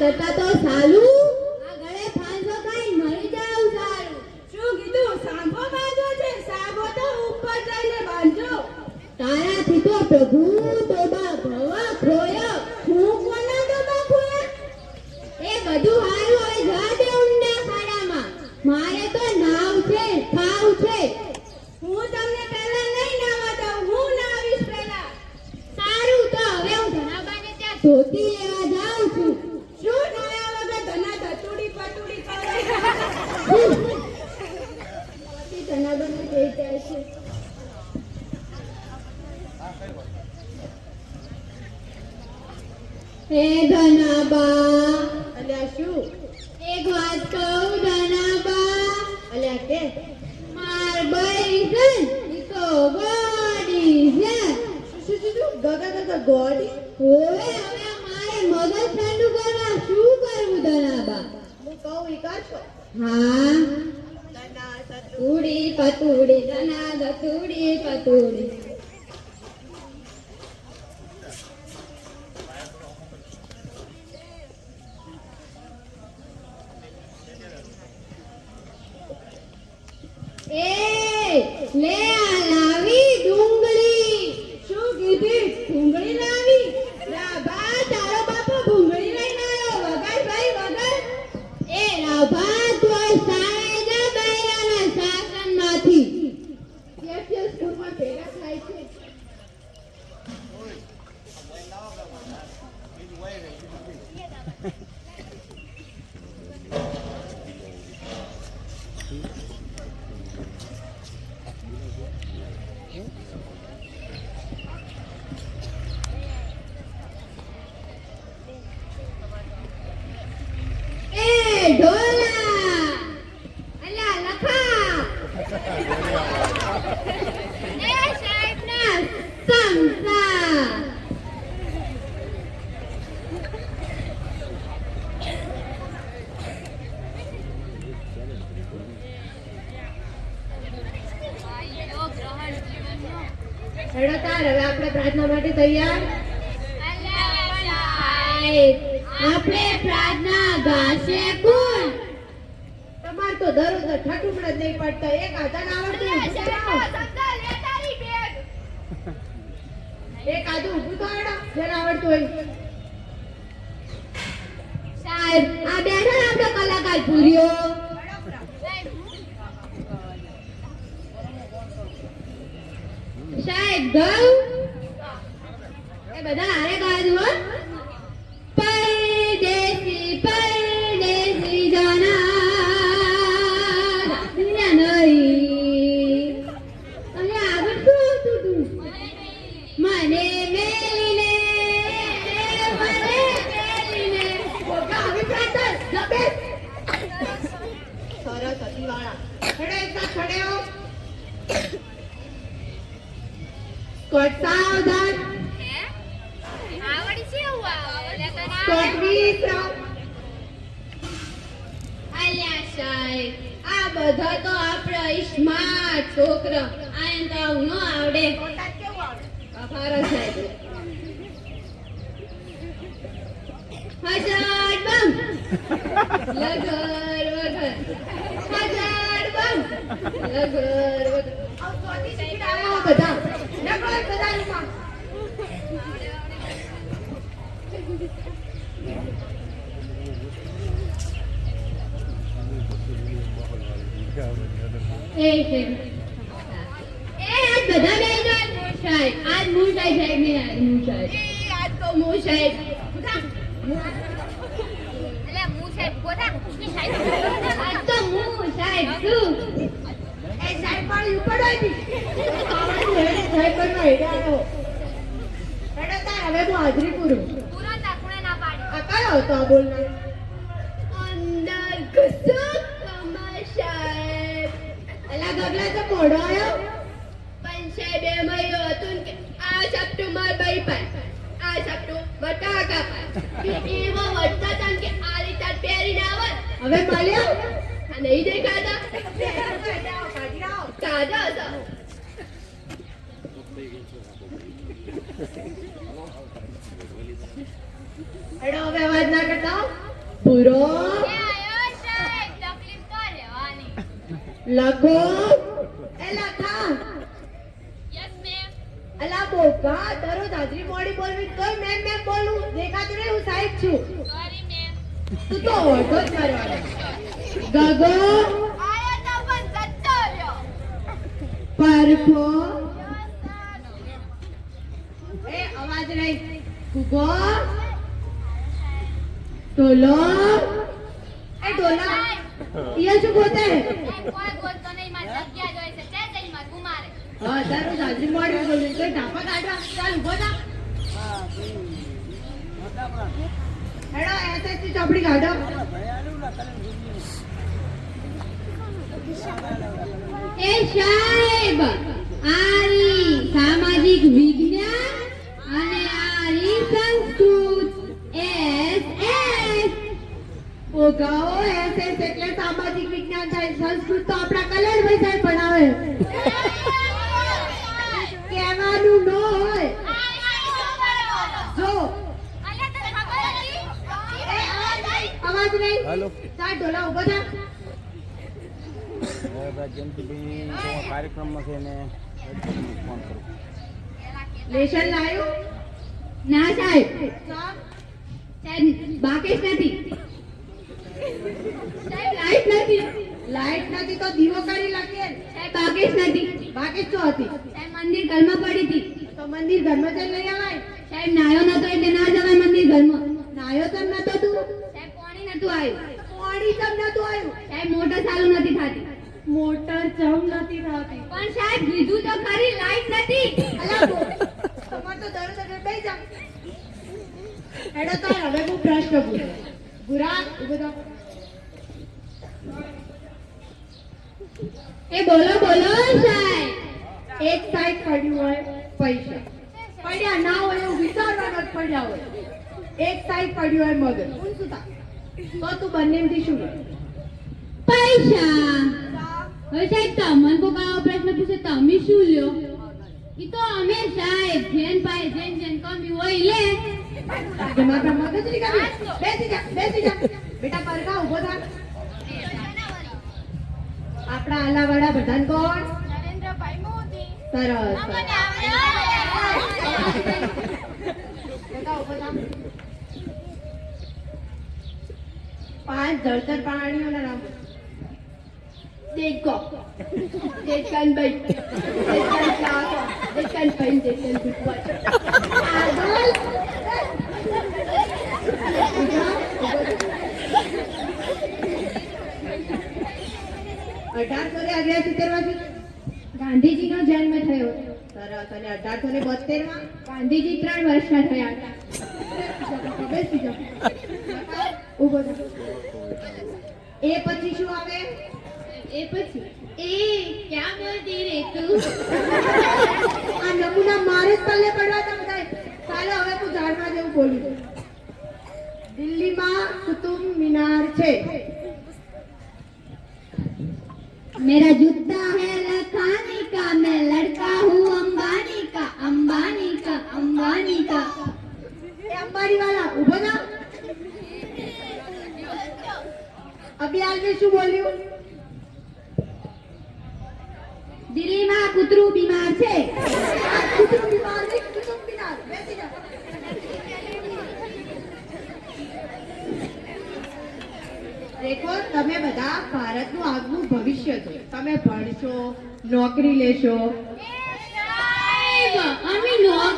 કરતા તો સાલું આ ગળે ફાંસો ખાઈ મરી જાવ સારું. શું કીધું? સાંભો બાંધો છે? સાંભો તો ઉપર જઈને બાંધજો. તારાથી તો પ્રભુ તોબા ભવા ખોયો. હું કોના ડબ્બા ખોયા? એ બધું હારું હવે જા દે ઊંડા ખાડામાં. મારે તો નાવ છે ઠાવ છે. હું તમને પહેલા નહીં નાવા દઉં, હું નાવીશ પહેલા. સારું તો હવે હું ધનાબાને ત્યાં ધોતી લેવા જાઉં છું. શું નાયા વગર ધના ધતુડી પતુડી કરે? ધનાબાને જઈ જાય છે. હે ધનાબા, અલ્યા શું? એક વાત કહું ધનાબા. અલ્યા કે માર બઈ છે ઈ તો ગોડી છે. શું ગોડી? ઓય હવે મારે મગજ ઠંડુ કરવા શું કરવું ધનાબા? હું કહું ઈ કરશો? હા, ધના ધતુ ઉડી પતુડી ધના ધતુડી પતુડી. એ લે આ લાવી ડુંગળી. શું કીધી? ભૂંગળી લાવી? રાભા, તારો બાપો ભૂંગળી લઈને આવ્યો. વગર ભાઈ વગર. એ રાભા તોય સાય જા બૈરાના શાસનમાંથી. કે સ્કૂલમાં ભેગા થાય છે. એ ઢોલા, અલા લખા, એ સાહેબના સમસા. હેડો તાર, હવે આપણે પ્રાર્થના માટે તૈયાર? આપણે પ્રાર્થના ગાશે કોણ? તમાર તો દરરોજ ઠઠુમડા જ નહીં પડતા. એક આધાર આવડતું ઊભું કરાવો. એક આધું ઊભું તો આવડો જેને આવડતું હોય. સાહેબ આ બેઠા આપણો કલાકાર પૂર્યો. સાહેબ ગાઉં એ બધા હારે ગાજો હો. પરદેશી પરદેશી જાના નહીં. અને આગળ શું આવતું તું? મને મેલીને બોલતા આવી પ્રાર્થના જબે. સરસ હતી વાળા. હેડો એકદમ ખડે હો. સ્કોટ સાવધાન. સ્કોટ વિશ્રામ. અલ્યા સાહેબ આ બધા તો આપણા સ્માર્ટ છોકરા. આને તો આવું ન આવડે. કોટા કેવું આવડે? અફારો સાહેબ હજાર બમ લગર વગર. હજાર બમ લગર વગર. આવ ચોથી સીટ આવો બધા. નકળો બધા રૂમમાં. એ છે એ આજ બધા બેહી જાઓ. સાહેબ આજ હું સાહેબ સાહેબ ને આજ હું સાહેબ. એ આજ તો હું સાહેબ. આજ તો હું સાહેબ છું. એ સાહેબ વાળી ઉપર આવી. આવડતું હેડે સાહેબ બનવા હેડે આવ્યો. હેડો તાર, હવે હું હાજરી પૂરું. આ કયો હતો આ બોલનાર? અંદર ઘુસો કમા સાહેબ. અલા ગગલા તો મોડો આવ્યો. પણ સાહેબ એમ આવ્યું હતું કે આ સાપટું માર બાઈ પાય, આ સાપટું બટાકા પાય. એવો વળતા હતા કે આ રીતે પહેરીને આવત. હવે મળ્યો? આ નહીં દેખાતા? કાઢા હતા. હેડો હવે અવાજ ના કરતા પૂરો લખો એ લખા અલા બોકા દરરોજ હાજરી મોડી બોલવી તોય મેમ બોલું દેખાતું નહીં હું સાહેબ છું તું તો ઓળખો જ મારવાનો ગગો પરખો એ અવાજ નહીં ગુગો ટોલો એ ટોલા યે શું બોલતે હે હા દરરોજ હાજરી મોડી બોલવી તોય ઢાપા કાઢવા ચાલ ઉભો થા હેડો એસએસસી ચોપડી કાઢો એ સાહેબ આરી સામાજિક વિજ્ઞાન અને આરી સંસ્કૃત એસ ઓગાઓ એસ એટલે સામાજિક વિજ્ઞાન થાય સંસ્કૃત તો આપણા કલ્યાણભાઈ સાહેબ ભણાવે કહેવાનું ન હોય જો અવાજ નહીં હેલો ચાલ ઢોલા ઉભો થા જયંતિભાઈ કાર્યક્રમમાં છે ને ફોન કરું લેશન લાયો ના સાહેબ સાહેબ બાકેશ નથી સાહેબ લાઈટ નથી લાઈટ નથી તો દીવો કરી લાગીએ સાહેબ બાકેશ નથી બાકી શું હતી સાહેબ મંદિર ઘરમાં પડી હતી તો મંદિર ઘરમાં જઈને લઈ આવાય સાહેબ નાયો નતો એટલે ના જવાય મંદિર ઘરમાં નાયો તમ નતો તું સાહેબ પાણી નતું આવ્યું પાણી તમ નતું આવ્યું સાહેબ મોટર ચાલુ નથી થતી મોટર જમ નથી થતી પણ સાહેબ કીધું તો ખરી લાઈટ નથી અલા તમાર તો દરરોજ બેસી જા હેડો તો હવે હું પ્રશ્ન પૂછું ગુરા ઉભો થા એ બોલો બોલો સાહેબ એક સાઈડ પડ્યું હોય પૈસા પડ્યા ના હોય એવું વિચારવાનું જ પડ્યા હોય એક સાઈડ પડ્યું હોય મગજ કોણ શું થા તો તું બંનેમાંથી શું લે પૈસા હવે સાહેબ તમને કોક આવો પ્રશ્ન પૂછે તમે શું લ્યો ઈ તો અમે સાહેબ જેન પાસે જેન કમી હોય લે દિમાગ મગજ ની કરી બેસી જા બેટા પરખા ઉભો થા આપણા આલાવાડા પ્રધાન કોણ નરેન્દ્રભાઈ મોદી સરસ આવડે બેટા ઉભો થા 5 જળચર પ્રાણીઓના નામ દેખો દેખન ભાઈ દેખન ચાકો દેખન ભાઈ દેખન ગુટવા આગળ 1883 માં ગાંધીજીનો જન્મ થયો સરસ અને 1872 માં ગાંધીજી 3 વર્ષના થયા હતા બેસી જાઓ ઉભો થા એ પછી શું આવે એ પછી એ ક્યાં બોલતી રે તું આ નમૂના મારે જ પલ્લે પડવા હતા બધા ચાલો હવે તું ઝાડમાં જેવું બોલી દે દિલ્હીમાં કુતુબ મિનાર છે मेरा जूता है लखानी का मैं लड़का हूँ अंबानी का अंबानी का अंबानी का એ અંબાણી વાળા ઉભો થા અભી આલવે શું બોલ્યું દિલ્હીમાં કૂતરું બીમાર છે કુતુબ મિનાર ને કુતુબ મિનાર બેસી જા દેખો તમે બધા ભારતનું આગવું ભવિષ્ય છો તમે ભણશો નોકરી લેશો સાહેબ અમે નોકરી